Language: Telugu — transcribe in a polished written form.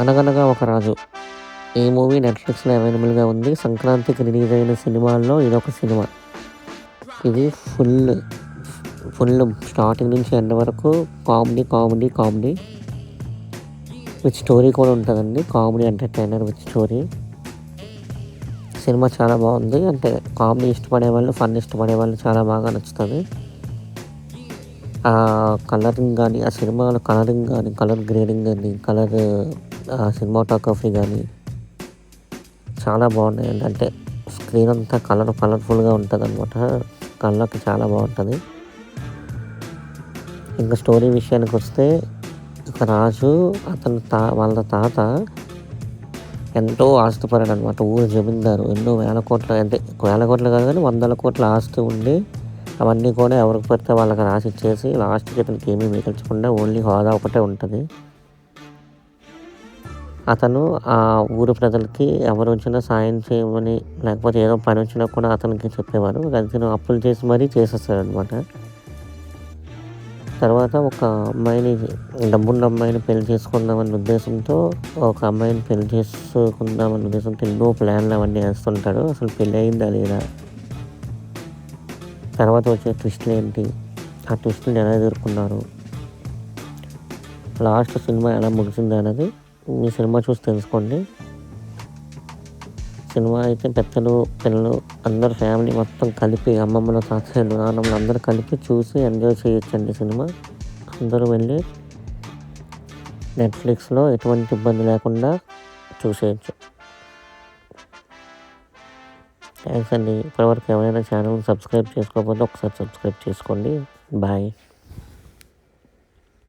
'అనగనగా ఒక రాజు' ఈ మూవీ నెట్‌ఫ్లిక్స్‌లో అవైలబుల్‌గా ఉంది. సంక్రాంతికి రిలీజ్ అయిన సినిమాల్లో ఇదొక సినిమా. ఇది ఫుల్ స్టార్టింగ్ నుంచి ఎండ్ వరకు comedy, comedy, comedy with story కూడా ఉంటదండి. Comedy entertainer with story. Cinema చాలా బాగుంది. అంటే కామెడీ ఇష్టపడేవాళ్ళు, ఫన్ ఇష్టపడేవాళ్ళు చాలా బాగా నచ్చుతది. కలరింగ్ గానీ, ఆ సినిమాలో కలరింగ్ గానీ, కలర్ గ్రేడింగ్ గానీ, సినిమాటోగ్రఫీ గానీ చాలా బాగున్నాయండి. అంటే స్క్రీన్ అంతా కలర్‌ఫుల్‌గా ఉంటదనమాట. కళ్ళకి చాలా బావుంటది. ఇంకా స్టోరీ విషయానికొస్తే ఒక రాజు వాళ్ళ తాత ఎంతో ఆస్తిపరుడనమాట. ఊరు జమీందారు. ఎన్నో వేల కోట్ల అంటే వేల కోట్లు కాదు గానీ వందల కోట్ల ఆస్తి ఉండి అవన్నీ కూడా ఎవరికి పడితే వాళ్ళకి రాసిచ్చేసి లాస్ట్‌కి ఇతనికి ఏమీ మిగల్చకుండా ఓన్లీ హోదా ఒకటే ఉంటది. అతను ఆ ఊరు ప్రజలకి ఎవరొచ్చినా సాయం చేయమని లేకపోతే ఏదో పనొచ్చినా కూడా అతనికి చెప్పేవారు. అతను అప్పులు చేసి మరీ చేసేస్తాడనమాట. తర్వాత ఒక అమ్మాయిని డబ్బున్న అమ్మాయిని పెళ్లి చేసుకుందామన్న ఉద్దేశంతో ఎన్నో ప్లాన్లు అవన్నీ ఏస్తుంటాడు. అసలు పెళ్లి అయిందా లేదా? తర్వాత వచ్చే ట్విస్టులు ఏంటి? ఆ ట్విస్టులను ఎలా ఎదుర్కొన్నారు? లాస్ట్ సినిమా ఎలా ముగిసింది అనేది ఈ సినిమా చూసి తెలుసుకోండి. సినిమా అయితే పెద్దలు, పిల్లలు అందరూ ఫ్యామిలీ మొత్తం కలిపి అమ్మమ్మలు, తాతయ్యలు, నాన్నమ్మలు అందరూ కలిపి చూసి ఎంజాయ్ చేయొచ్చండి సినిమా. అందరూ వెళ్ళి నెట్‌ఫ్లిక్స్‌లో ఎటువంటి ఇబ్బంది లేకుండా చూసేయొచ్చు. థ్యాంక్స్ అండి. ఇప్పటివరకు ఎవరైనా ఛానల్‌ని సబ్స్క్రైబ్ చేసుకోకపోతే ఒకసారి సబ్స్క్రైబ్ చేసుకోండి. బాయ్.